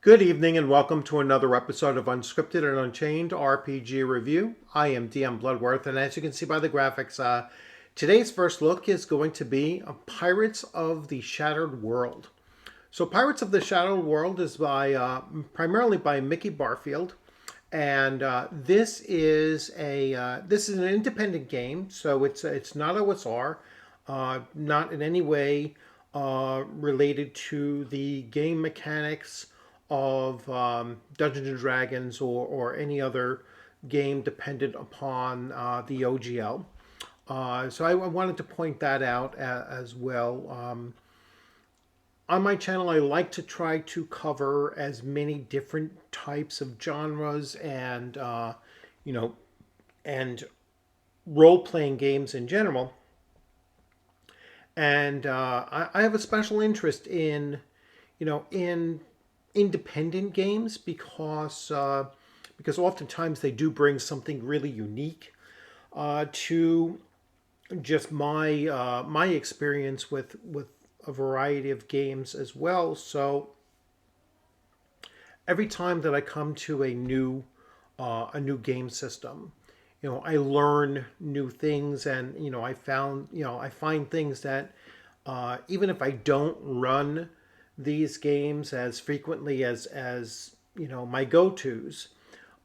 Good evening and welcome to another episode of Unscripted and Unchained RPG Review. I am DM Bluddworth, and as you can see by the graphics, today's first look is going to be Pirates of the Shattered World. So Pirates of the Shattered World is primarily by Mikey Barfield, and this is an independent game, so it's not OSR, not in any way related to the game mechanics of Dungeons and Dragons or any other game dependent upon the OGL. So I wanted to point that out as well. On my channel, I like to try to cover as many different types of genres and and role-playing games in general. And I have a special interest in independent games because oftentimes they do bring something really unique to just my experience with a variety of games as well. So every time that I come to a new game system, I learn new things, and I find things that even if I don't run these games as frequently as my go-tos,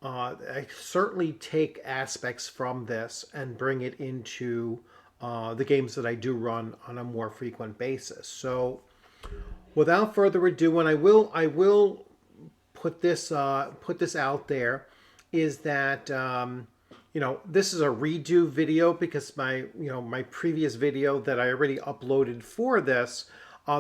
I certainly take aspects from this and bring it into the games that I do run on a more frequent basis. So without further ado, and I will put this out there, is that this is a redo video because my previous video that I already uploaded for this,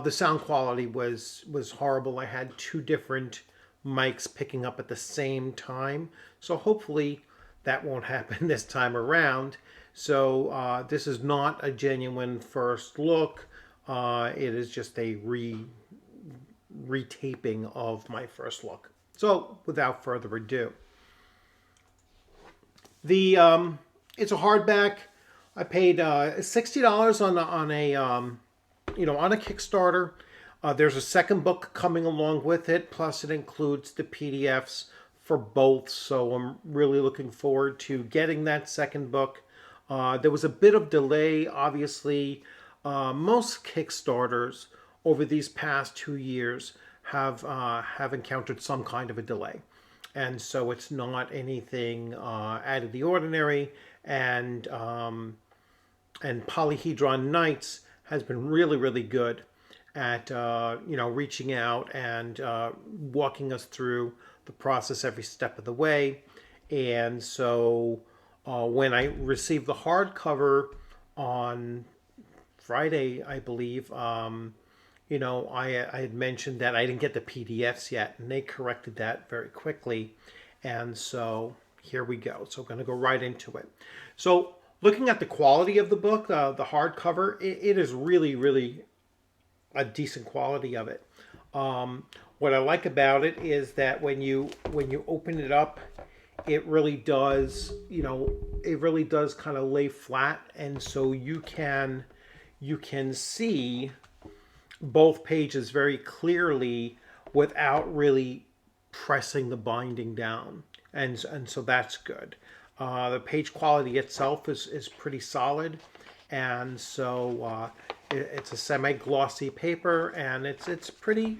the sound quality was horrible. I had two different mics picking up at the same time. So hopefully that won't happen this time around. So this is not a genuine first look. It is just a retaping of my first look. So without further ado, it's a hardback. I paid $60 on a Kickstarter. There's a second book coming along with it, plus it includes the PDFs for both, so I'm really looking forward to getting that second book. There was a bit of delay, obviously. Most Kickstarters over these past 2 years have encountered some kind of a delay, and so it's not anything out of the ordinary. And Polyhedron Knights has been really, really good at reaching out and walking us through the process every step of the way. And so when I received the hardcover on Friday, I believe, I had mentioned that I didn't get the PDFs yet, and they corrected that very quickly. And so here we go. So I'm going to go right into it. So looking at the quality of the book, the hardcover, it is really, really a decent quality of it. What I like about it is that when you open it up, it really does kind of lay flat, and so you can see both pages very clearly without really pressing the binding down, and so that's good. The page quality itself is pretty solid, and so it's a semi-glossy paper, and it's pretty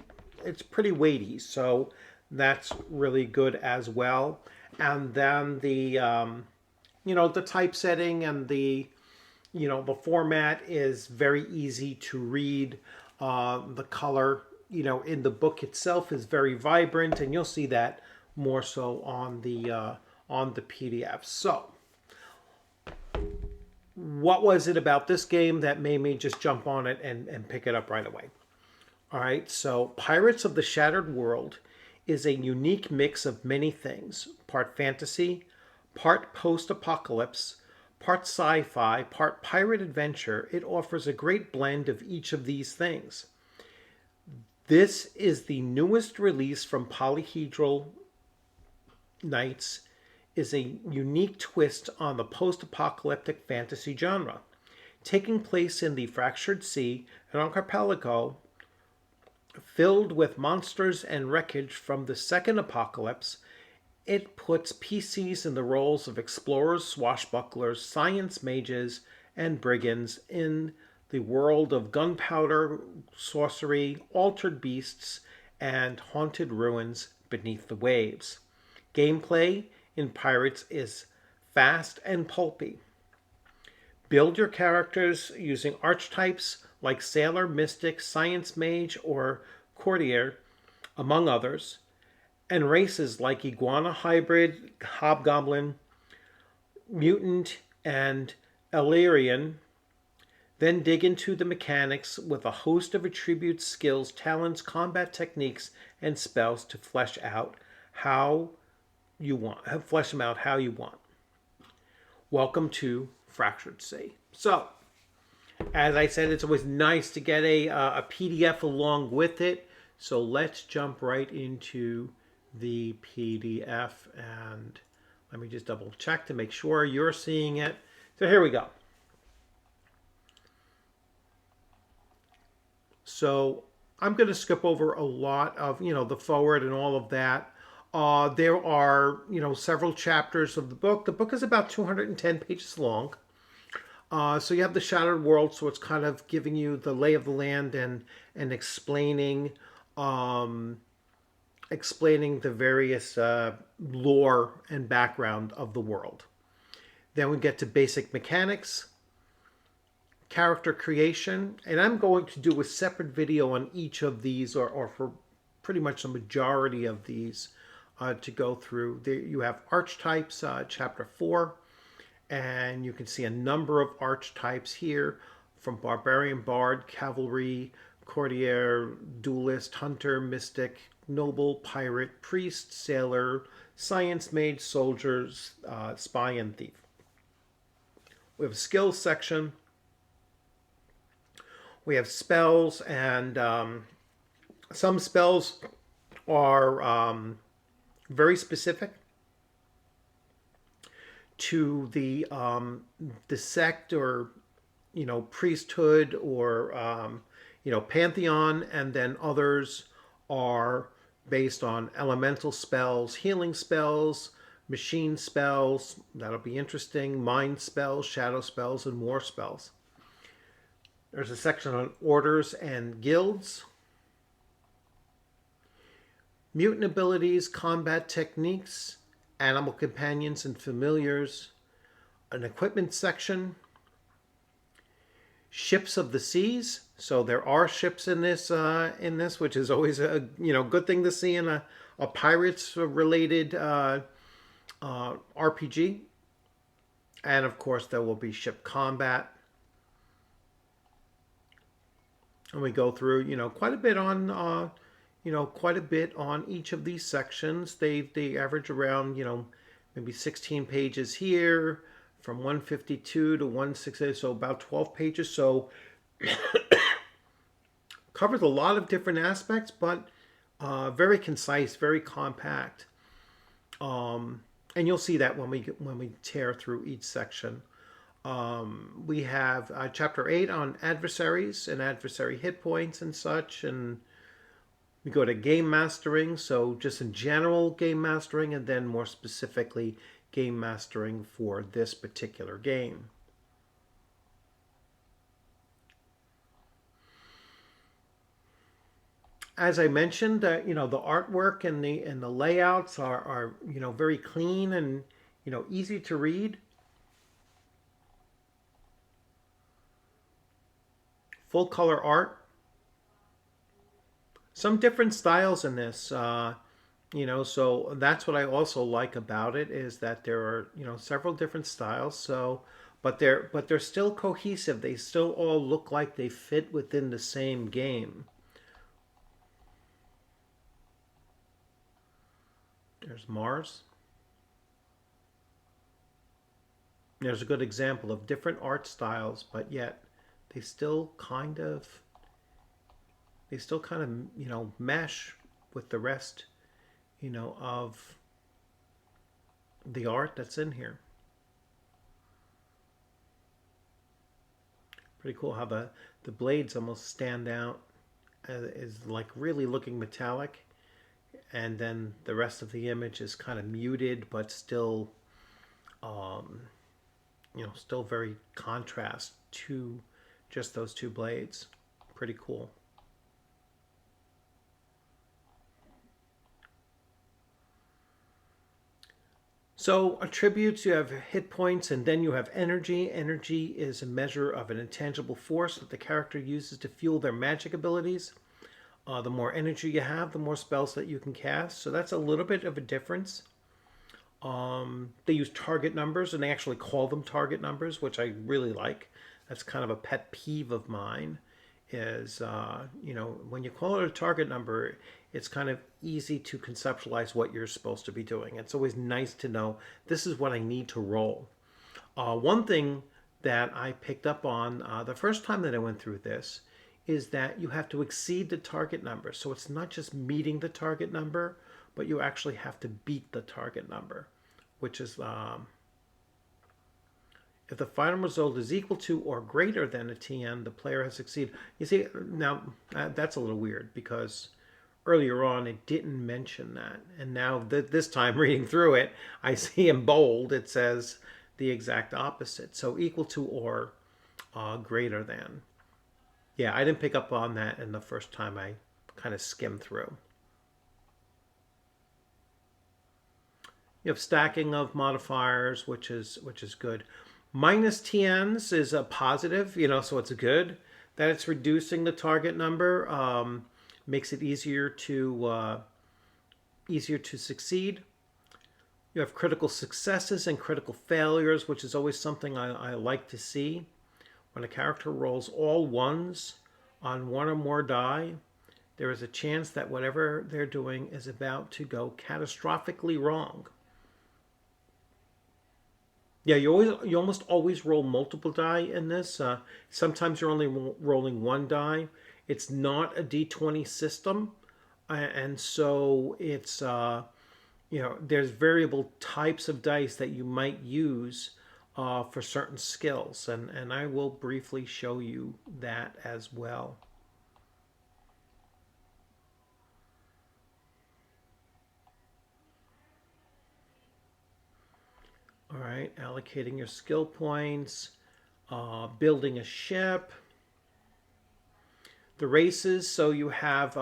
weighty, so that's really good as well. And then the typesetting and the format is very easy to read. The color in the book itself is very vibrant, and you'll see that more so on the PDF. So what was it about this game that made me just jump on it and pick it up right away? All right, so Pirates of the Shattered World is a unique mix of many things: part fantasy, part post-apocalypse, part sci-fi, part pirate adventure. It offers a great blend of each of these things. This is the newest release from Polyhedron Knights, is a unique twist on the post-apocalyptic fantasy genre. Taking place in the Fractured Sea, an archipelago Filled with monsters and wreckage from the second apocalypse, it puts PCs in the roles of explorers, swashbucklers, science mages, and brigands in the world of gunpowder, sorcery, altered beasts, and haunted ruins beneath the waves. Gameplay in Pirates is fast and pulpy. Build your characters using archetypes like Sailor, Mystic, Science Mage, or Courtier, among others, and races like Iguana Hybrid, Hobgoblin, Mutant, and Illyrian. Then dig into the mechanics with a host of attributes, skills, talents, combat techniques, and spells to flesh them out how you want. Welcome to Fractured Sea. So, as I said, it's always nice to get a PDF along with it. So let's jump right into the PDF, and let me just double check to make sure you're seeing it. So here we go. So I'm going to skip over a lot of, the forward and all of that. There are, several chapters of the book. The book is about 210 pages long. So you have the Shattered World, so it's kind of giving you the lay of the land and explaining explaining the various lore and background of the world. Then we get to basic mechanics, character creation, and I'm going to do a separate video on each of these, or for pretty much the majority of these to go through. There you have archetypes, chapter 4, and you can see a number of archetypes here, from barbarian, bard, cavalry, courtier, duelist, hunter, mystic, noble, pirate, priest, sailor, science mage, soldiers, spy, and thief. We have a skills section. We have spells, and some spells are very specific to the sect, or priesthood, or pantheon, and then others are based on elemental spells, healing spells, machine spells. That'll be interesting. Mind spells, shadow spells, and war spells. There's a section on orders and guilds, mutant abilities, combat techniques, animal companions and familiars, an equipment section, ships of the seas. So there are ships in this, which is always a good thing to see in a pirates related RPG. And of course, there will be ship combat. And we go through, quite a bit on, each of these sections. They average around, maybe 16 pages here, from 152 to 160, so about 12 pages. So covers a lot of different aspects, but very concise, very compact. And you'll see that when we tear through each section. We have chapter 8 on adversaries and adversary hit points and such, and we go to game mastering, so just in general game mastering, and then more specifically game mastering for this particular game. As I mentioned, the artwork and the layouts are very clean and easy to read. Full color art. Some different styles in this, so that's what I also like about it, is that there are several different styles. So, but they're still cohesive. They still all look like they fit within the same game. There's Mars. There's a good example of different art styles, but yet they still kind of mesh with the rest of the art that's in here. Pretty cool how the blades almost stand out is like really looking metallic, and then the rest of the image is kind of muted, but still, still very contrast to just those two blades. Pretty cool. So attributes, you have hit points and then you have energy. Energy is a measure of an intangible force that the character uses to fuel their magic abilities. The more energy you have, the more spells that you can cast. So that's a little bit of a difference. They use target numbers and they actually call them target numbers, which I really like. That's kind of a pet peeve of mine is, when you call it a target number, it's kind of easy to conceptualize what you're supposed to be doing. It's always nice to know this is what I need to roll. One thing that I picked up on the first time that I went through this is that you have to exceed the target number. So it's not just meeting the target number, but you actually have to beat the target number, which is if the final result is equal to or greater than a TN, the player has succeeded. You see, now that's a little weird because earlier on it didn't mention that. And now this time reading through it, I see in bold, it says the exact opposite. So equal to or greater than. Yeah, I didn't pick up on that in the first time I kind of skimmed through. You have stacking of modifiers, which is good. Minus TNs is a positive, so it's good that it's reducing the target number. Makes it easier to succeed. You have critical successes and critical failures, which is always something I like to see. When a character rolls all ones on one or more die, there is a chance that whatever they're doing is about to go catastrophically wrong. Yeah, you almost always roll multiple die in this. Sometimes you're only rolling one die. It's not a D20 system, and so it's there's variable types of dice that you might use for certain skills, and I will briefly show you that as well. All right, allocating your skill points, building a ship. The races, so you have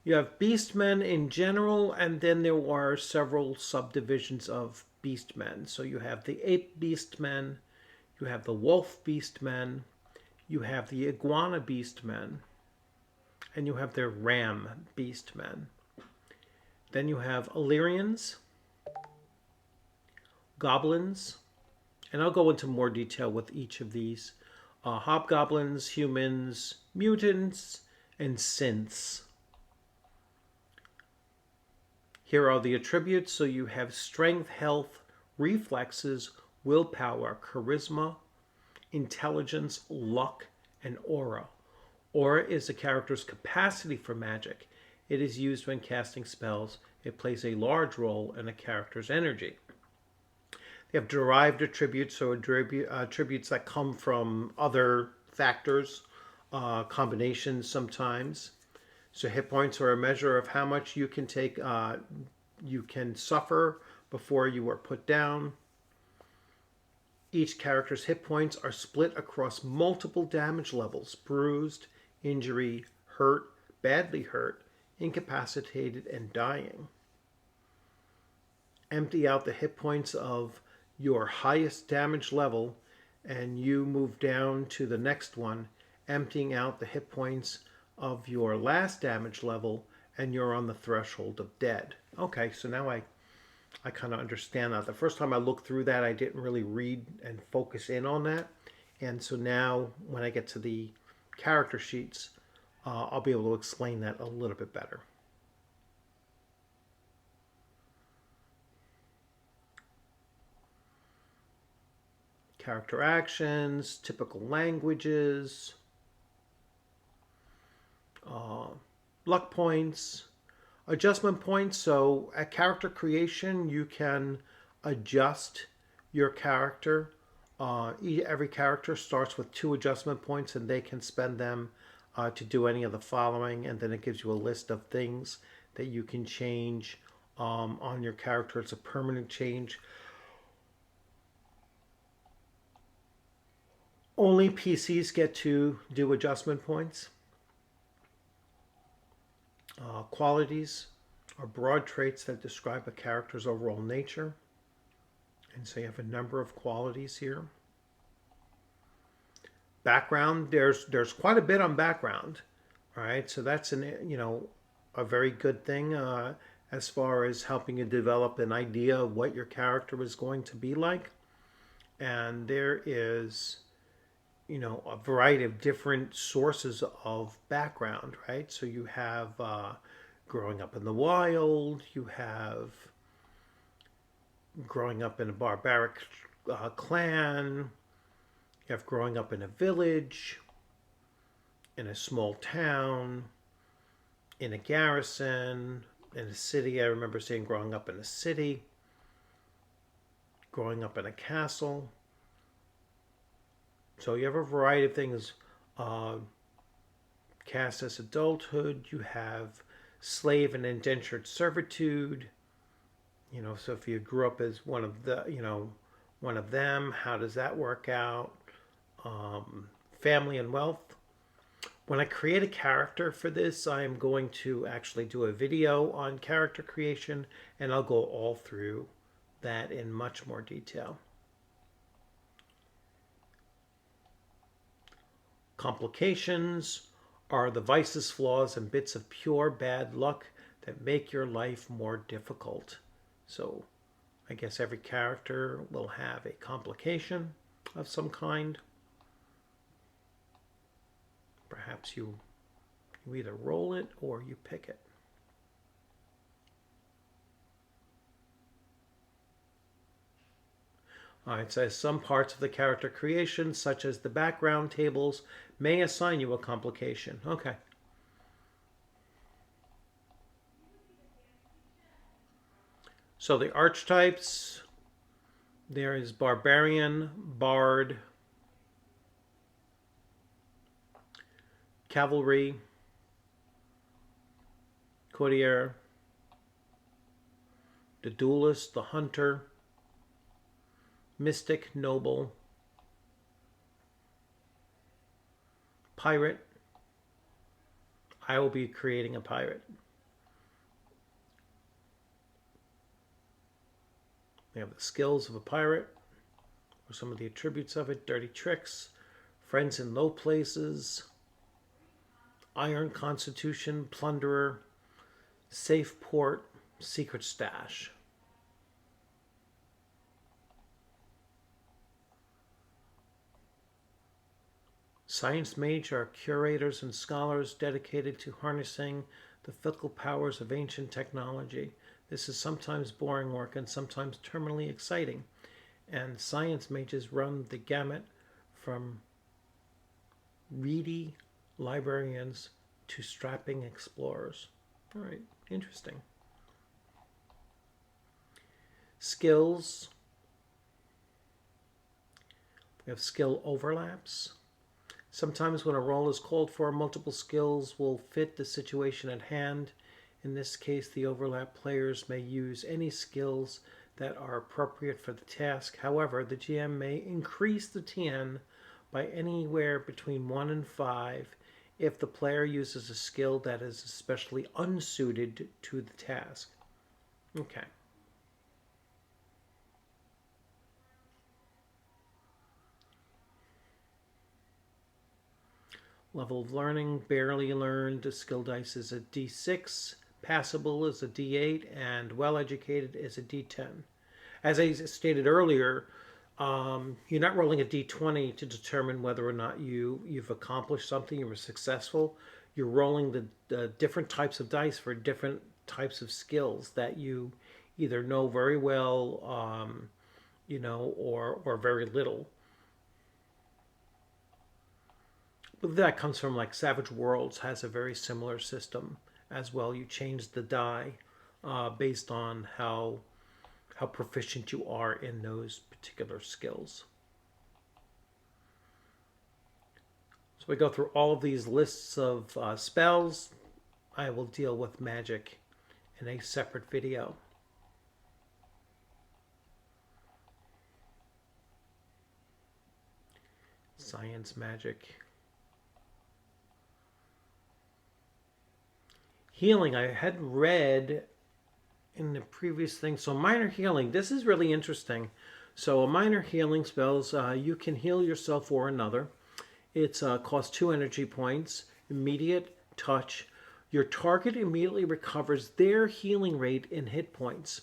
beastmen in general, and then there are several subdivisions of beastmen. So you have the ape beastmen, you have the wolf beastmen, you have the iguana beastmen, and you have their ram beastmen. Then you have Illyrians, goblins, and I'll go into more detail with each of these. Hobgoblins, humans, mutants, and synths. Here are the attributes. So you have strength, health, reflexes, willpower, charisma, intelligence, luck, and aura. Aura is a character's capacity for magic. It is used when casting spells. It plays a large role in a character's energy. They have derived attributes, so attributes that come from other factors, combinations sometimes. So hit points are a measure of how much you can take, you can suffer before you are put down. Each character's hit points are split across multiple damage levels: bruised, injury, hurt, badly hurt, incapacitated, and dying. Empty out the hit points of your highest damage level and you move down to the next one, emptying out the hit points of your last damage level, and you're on the threshold of dead. Okay, so now I kind of understand that. The first time I looked through that, I didn't really read and focus in on that. And so now when I get to the character sheets, I'll be able to explain that a little bit better. Character actions, typical languages, luck points, adjustment points. So at character creation, you can adjust your character. Every character starts with 2 adjustment points and they can spend them to do any of the following, and then it gives you a list of things that you can change on your character. It's a permanent change. Only PCs get to do adjustment points. Qualities are broad traits that describe a character's overall nature. And so you have a number of qualities here. Background, there's quite a bit on background. All right, so that's a very good thing as far as helping you develop an idea of what your character is going to be like. And there is a variety of different sources of background, right? So you have growing up in the wild, you have growing up in a barbaric clan, you have growing up in a village, in a small town, in a garrison, in a city. I remember seeing growing up in a city, growing up in a castle. So you have a variety of things cast as adulthood. You have slave and indentured servitude. So if you grew up as one of them, how does that work out? Family and wealth. When I create a character for this, I am going to actually do a video on character creation, and I'll go all through that in much more detail. Complications are the vices, flaws, and bits of pure bad luck that make your life more difficult. So I guess every character will have a complication of some kind. Perhaps you either roll it or you pick it. All right, it says some parts of the character creation, such as the background tables, may assign you a complication. Okay. So the archetypes, there is barbarian, bard, cavalry, courtier, the duelist, the hunter, mystic, noble, pirate. I will be creating a pirate. We have the skills of a pirate, or some of the attributes of it: dirty tricks, friends in low places, iron constitution, plunderer, safe port, secret stash. Science mage are curators and scholars dedicated to harnessing the fickle powers of ancient technology. This is sometimes boring work and sometimes terminally exciting, and science mages run the gamut from reedy librarians to strapping explorers. All right, interesting. Skills. We have skill overlaps. Sometimes when a role is called for, multiple skills will fit the situation at hand. In this case, the overlap players may use any skills that are appropriate for the task. However, the GM may increase the TN by anywhere between 1 and 5 if the player uses a skill that is especially unsuited to the task. Okay. Level of learning, barely learned. The skill dice is a D6. Passable is a D8, and well-educated is a D10. As I stated earlier, you're not rolling a D20 to determine whether or not you've accomplished something, you were successful. You're rolling the different types of dice for different types of skills that you either know very well, or very little. But that comes from, like, Savage Worlds has a very similar system as well. You change the die based on how proficient you are in those particular skills. So we go through all of these lists of spells. I will deal with magic in a separate video. Science magic. Healing, I had read in the previous thing. So minor healing, this is really interesting. So a minor healing spells, you can heal yourself or another. It's costs 2 energy points. Immediate touch. Your target immediately recovers their healing rate in hit points.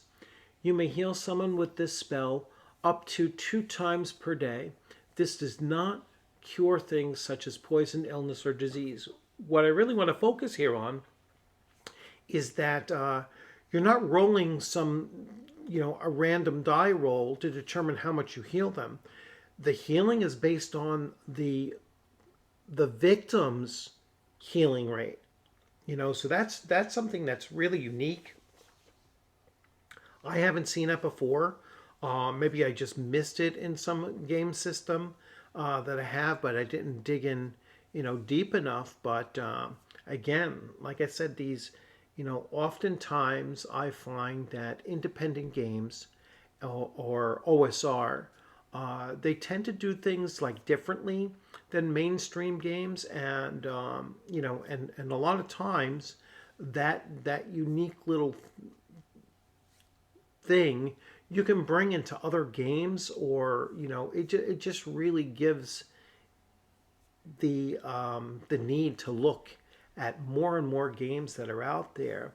You may heal someone with this spell up to 2 times per day. This does not cure things such as poison, illness, or disease. What I really want to focus here on is that you're not rolling some, a random die roll to determine how much you heal them. The healing is based on the victim's healing rate. So that's something that's really unique. I haven't seen it before. Maybe I just missed it in some game system that I have, but I didn't dig in, deep enough. But again, like I said, these, oftentimes I find that independent games or OSR, they tend to do things like differently than mainstream games, and and a lot of times that unique little thing you can bring into other games, or it just really gives the need to look at more and more games that are out there.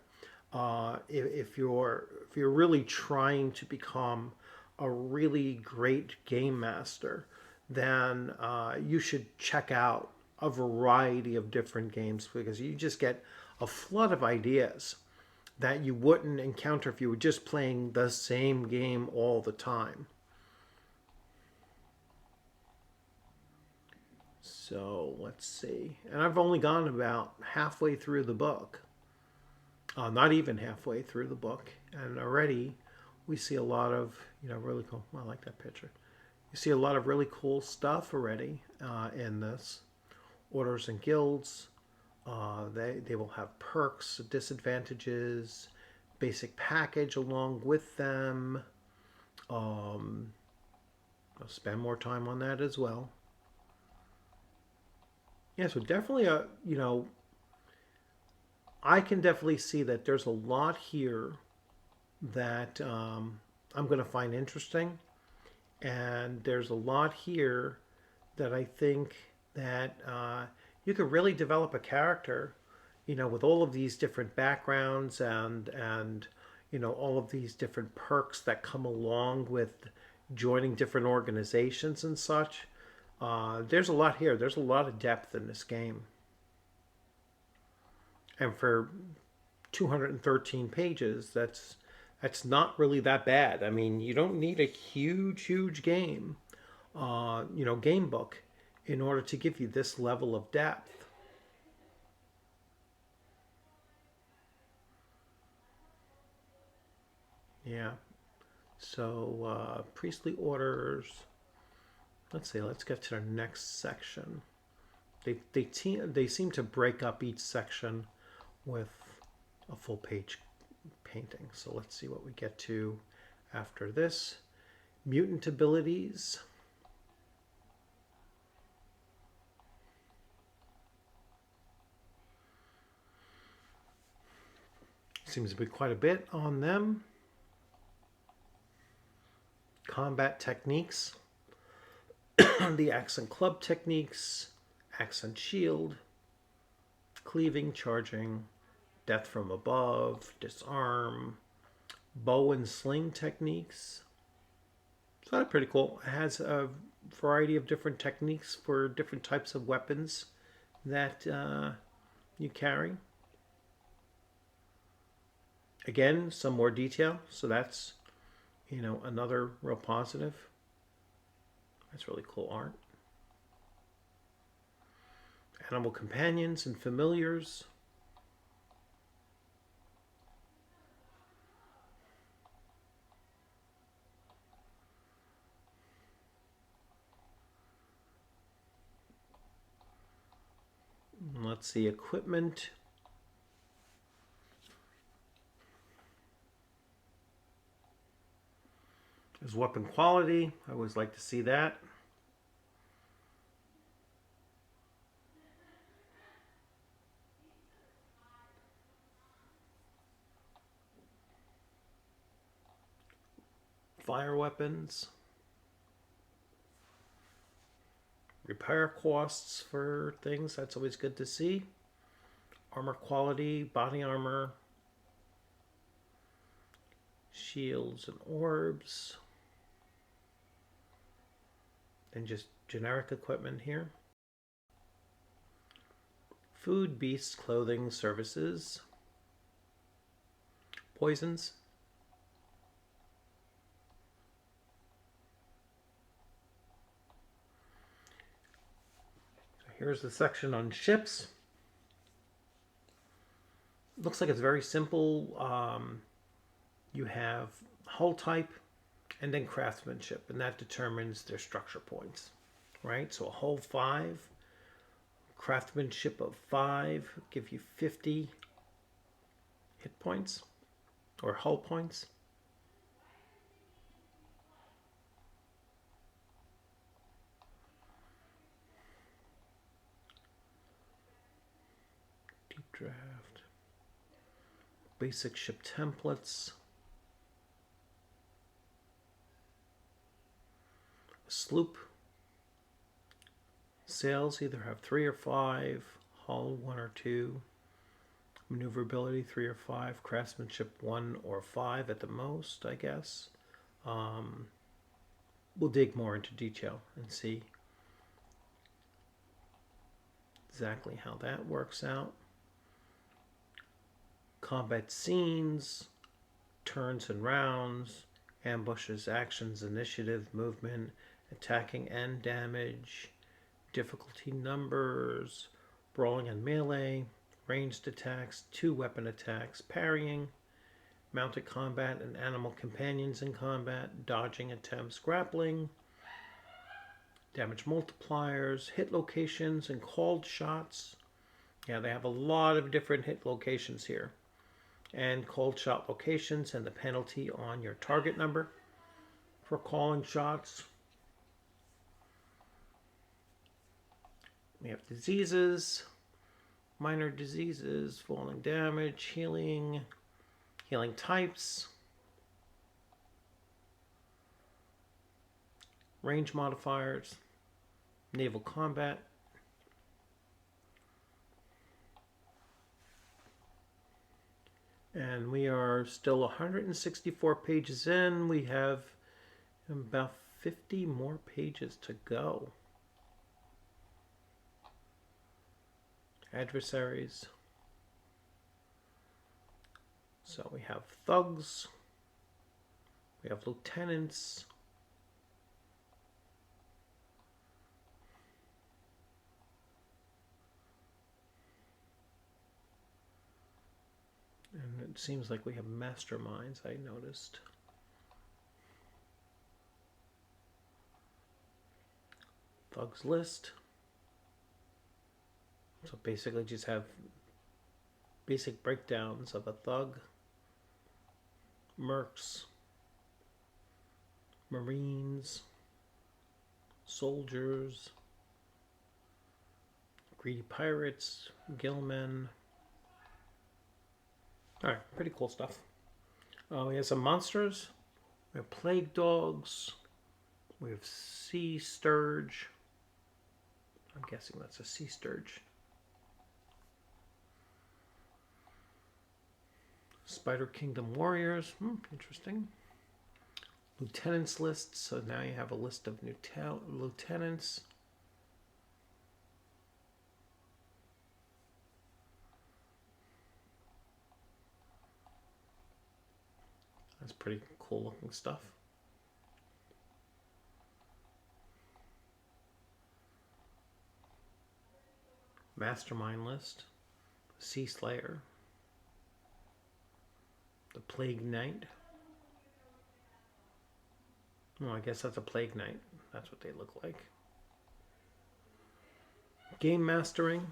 If you're really trying to become a really great game master, then you should check out a variety of different games, because you just get a flood of ideas that you wouldn't encounter if you were just playing the same game all the time. So let's see. And I've only gone about halfway through the book. Not even halfway through the book. And already we see a lot of, really cool. I like that picture. You see a lot of really cool stuff already in this. Orders and guilds. They will have perks, disadvantages, basic package along with them. I'll spend more time on that as well. Yeah, so definitely I can definitely see that there's a lot here that I'm going to find interesting, and there's a lot here that I think that you could really develop a character, with all of these different backgrounds and all of these different perks that come along with joining different organizations and such. There's a lot here. There's a lot of depth in this game. And for 213 pages, that's not really that bad. I mean, you don't need a huge game, game book in order to give you this level of depth. Yeah. So, priestly orders. Let's see. Let's get to the next section. They seem to break up each section with a full page painting. So let's see what we get to after this. Mutant abilities. Seems to be quite a bit on them. Combat techniques. The accent club techniques. Accent shield. Cleaving, charging. Death from above. Disarm. Bow and sling techniques. So that's pretty cool. It has a variety of different techniques for different types of weapons that you carry. Again, some more detail. So that's, another real positive. That's really cool art. Animal companions and familiars. Let's see, equipment. There's weapon quality. I always like to see that. Fire weapons. Repair costs for things, that's always good to see. Armor quality, body armor. Shields and orbs. And just generic equipment here. Food, beasts, clothing, services. Poisons. Here's the section on ships. Looks like it's very simple. You have hull type and then craftsmanship, and that determines their structure points, right? So a hull 5, craftsmanship of 5, give you 50 hit points or hull points. Deep draft. Basic ship templates. Sloop. Sails either have 3 or 5, hull 1 or 2, maneuverability 3 or 5, craftsmanship 1 or 5 at the most, I guess. We'll dig more into detail and see exactly how that works out. Combat scenes, turns and rounds, ambushes, actions, initiative, movement, attacking and damage, difficulty numbers, brawling and melee, ranged attacks, 2 weapon attacks, parrying, mounted combat and animal companions in combat, dodging attempts, grappling, damage multipliers, hit locations, and called shots. Yeah, they have a lot of different hit locations here. And called shot locations and the penalty on your target number for calling shots. We have diseases, minor diseases, falling damage, healing types, range modifiers, naval combat, and we are still 164 pages in. We have about 50 more pages to go. Adversaries. So we have thugs. We have lieutenants. And it seems like we have masterminds, I noticed. Thugs list. So basically just have basic breakdowns of a thug, mercs, marines, soldiers, greedy pirates, gillmen. Alright, pretty cool stuff. We have some monsters. We have plague dogs. We have sea sturge. I'm guessing that's a sea sturge. Spider Kingdom warriors. Interesting. Lieutenants list. So now you have a list of new lieutenants. That's pretty cool looking stuff. Mastermind list. Sea Slayer. The Plague Knight. Oh, I guess that's a Plague Knight. That's what they look like. Game Mastering.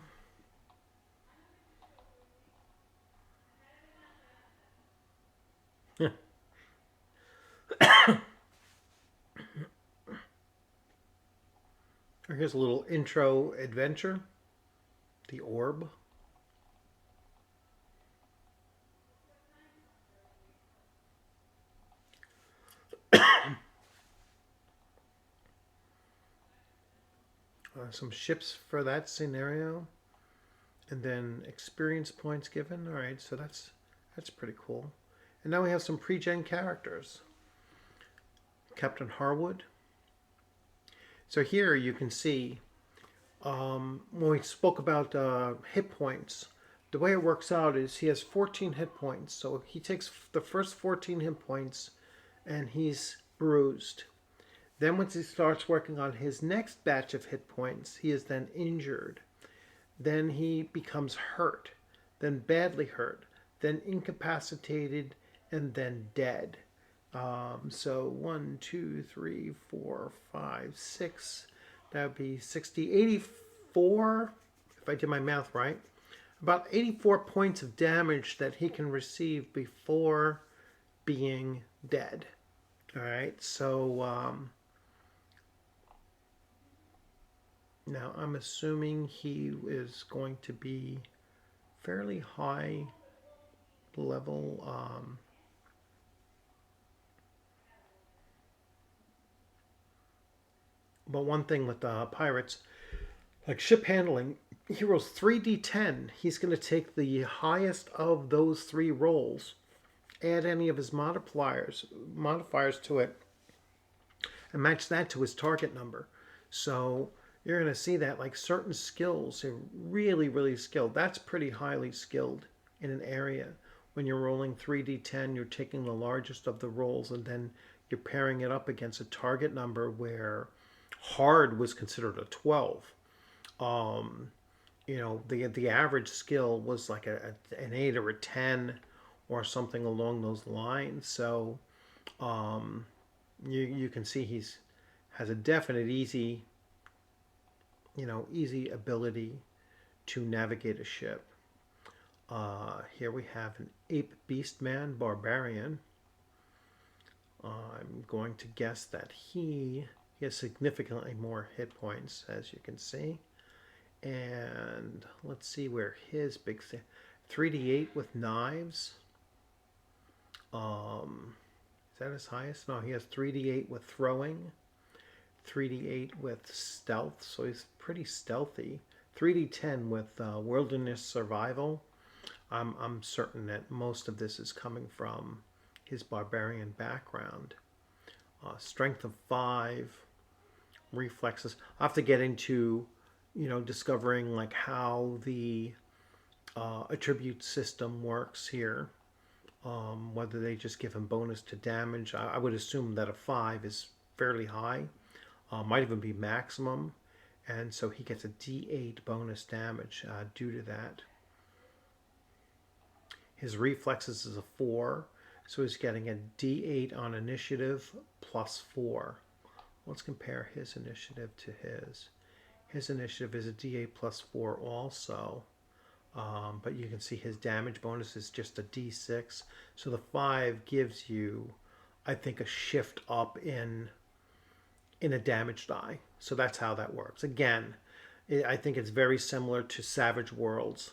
Here's a little intro adventure. The orb. Some ships for that scenario, and then experience points given. All right, so that's pretty cool. And now we have some pre-gen characters. Captain Harwood. So here you can see when we spoke about hit points, the way it works out is he has 14 hit points. So he takes the first 14 hit points and he's bruised. Then once he starts working on his next batch of hit points, he is then injured. Then he becomes hurt, then badly hurt, then incapacitated, and then dead. So 1, 2, 3, 4, 5, 6. That would be 60, 84, if I did my math right. About 84 points of damage that he can receive before being dead. All right, so now I'm assuming he is going to be fairly high level. But one thing with pirates, like ship handling, he rolls 3d10. He's going to take the highest of those three rolls, add any of his modifiers to it, and match that to his target number. So you're going to see that like certain skills are really, really skilled. That's pretty highly skilled in an area. When you're rolling 3d10, you're taking the largest of the rolls and then you're pairing it up against a target number where hard was considered a 12. The average skill was like an 8 or a 10 or something along those lines. So you can see has a definite easy ability to navigate a ship. Here we have an ape beastman barbarian. I'm going to guess that he has significantly more hit points, as you can see. And let's see where his big thing. 3d8 with knives. Is that his highest? No, he has 3d8 with throwing. 3d8 with stealth, so he's pretty stealthy. 3d10 with wilderness survival. I'm certain that most of this is coming from his barbarian background. Strength of 5, reflexes. I'll have to get into, discovering like how the attribute system works here. Whether they just give him bonus to damage. I would assume that a 5 is fairly high. Might even be maximum. And so he gets a d8 bonus damage due to that. His reflexes is a 4. So he's getting a d8 on initiative plus 4. Let's compare his initiative to his. His initiative is a d8 plus 4 also. But you can see his damage bonus is just a d6. So the 5 gives you, I think, a shift up in a damage die. So that's how that works. Again, I think it's very similar to Savage Worlds.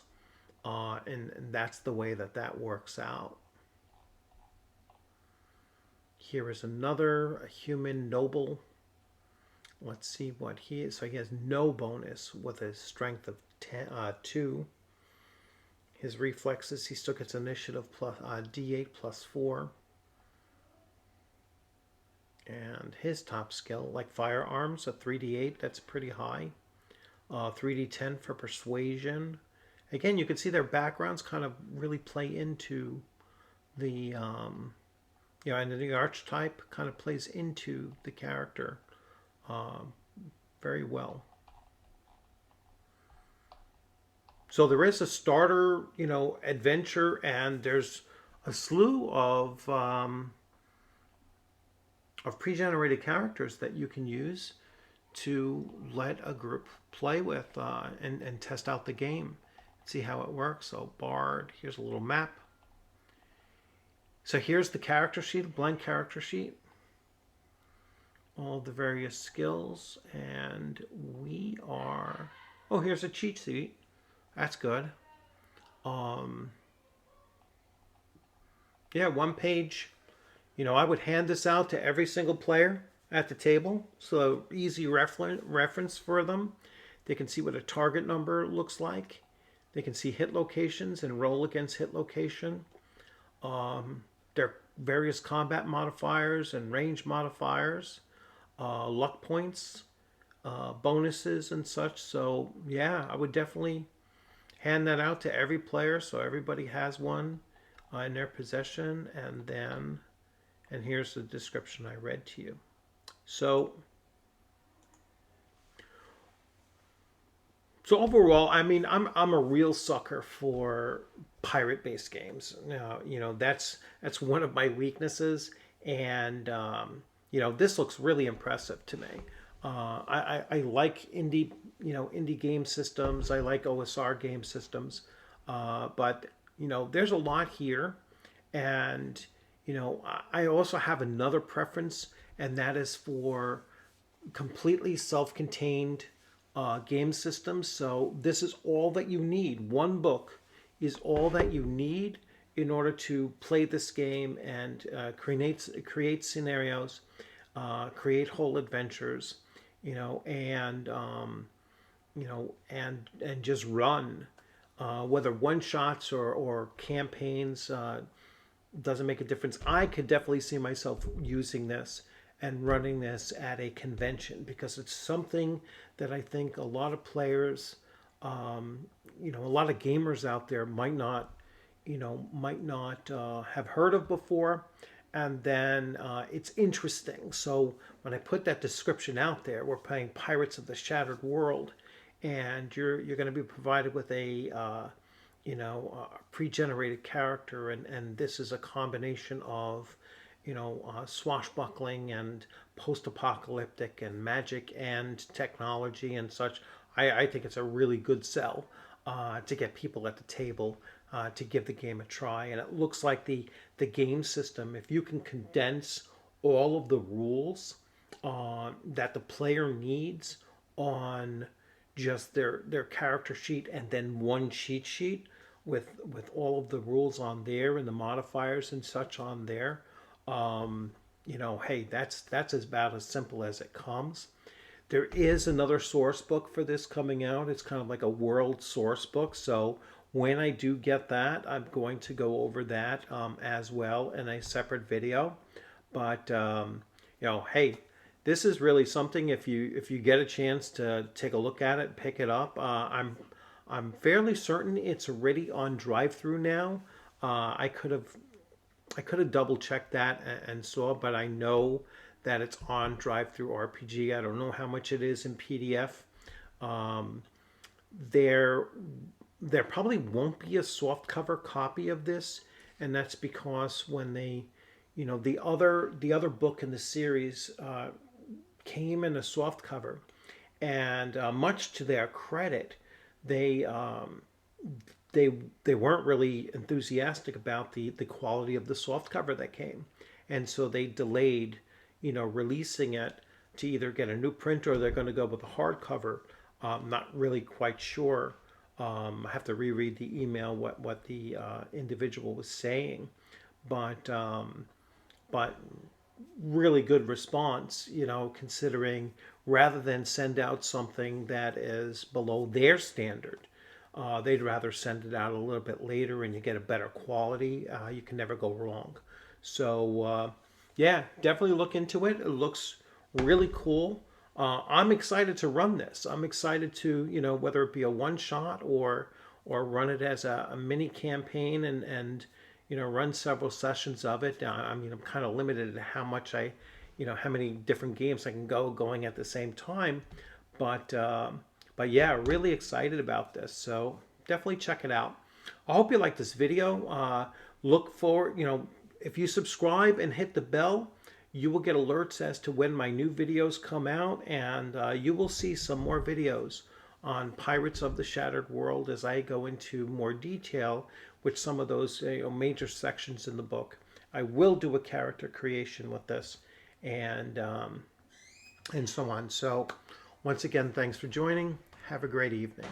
And that's the way that works out. Here is another human noble. Let's see what he is. So he has no bonus with his strength of 2. His reflexes, he still gets initiative plus d8 plus 4. And his top skill, like firearms, a 3d8, that's pretty high. 3d10 for persuasion. Again, you can see their backgrounds kind of really play into the, and the archetype kind of plays into the character very well. So there is a starter, adventure, and there's a slew of pre-generated characters that you can use to let a group play with and test out the game, see how it works. So Bard, here's a little map. So here's the character sheet, a blank character sheet. All the various skills, and we are... Oh, here's a cheat sheet. That's good. Yeah, one page. I would hand this out to every single player at the table, so easy reference for them. They can see what a target number looks like. They can see hit locations and roll against hit location. There are various combat modifiers and range modifiers, luck points, bonuses and such. So yeah, I would definitely hand that out to every player so everybody has one in their possession. And here's the description I read to you. So overall, I mean, I'm a real sucker for pirate-based games. That's one of my weaknesses, and this looks really impressive to me. I like indie game systems. I like OSR game systems, but there's a lot here, and I also have another preference, and that is for completely self-contained game systems. So this is all that you need. One book is all that you need in order to play this game and create scenarios, create whole adventures, and just run, whether one shots or campaigns. Doesn't make a difference. I could definitely see myself using this and running this at a convention, because it's something that I think a lot of players, a lot of gamers out there might not have heard of before, and then it's interesting. So when I put that description out there, we're playing Pirates of the Shattered World, and you're going to be provided with a pre-generated character, and this is a combination of swashbuckling and post-apocalyptic and magic and technology and such. I think it's a really good sell to get people at the table to give the game a try. And it looks like the game system, if you can condense all of the rules that the player needs on just their character sheet, and then one cheat sheet with all of the rules on there and the modifiers and such on there, hey, that's about as simple as it comes. There is another source book for this coming out. It's kind of like a world source book. So when I do get that, I'm going to go over that as well in a separate video. But hey, this is really something. If you get a chance to take a look at it, pick it up. I'm fairly certain it's already on drive-through now. I could have double checked that and saw, but I know that it's on drive-through RPG. I don't know how much it is in PDF. There probably won't be a softcover copy of this, and that's because when they, the other book in the series came in a softcover, and much to their credit, they weren't really enthusiastic about the quality of the softcover that came, and so they delayed releasing it to either get a new print or they're going to go with a hardcover. I'm not really quite sure. I have to reread the email what the individual was saying, but really good response, considering rather than send out something that is below their standard, they'd rather send it out a little bit later and you get a better quality. You can never go wrong. So yeah, definitely look into it. It looks really cool. I'm excited to run this. I'm excited to, whether it be a one shot or run it as a mini campaign and run several sessions of it. I'm kind of limited to how much how many different games I can going at the same time. But yeah, really excited about this. So definitely check it out. I hope you like this video. Look for, if you subscribe and hit the bell, you will get alerts as to when my new videos come out, and you will see some more videos on Pirates of the Shattered World as I go into more detail with some of those major sections in the book I will do a character creation with this, and so on. So once again, thanks for joining. Have a great evening.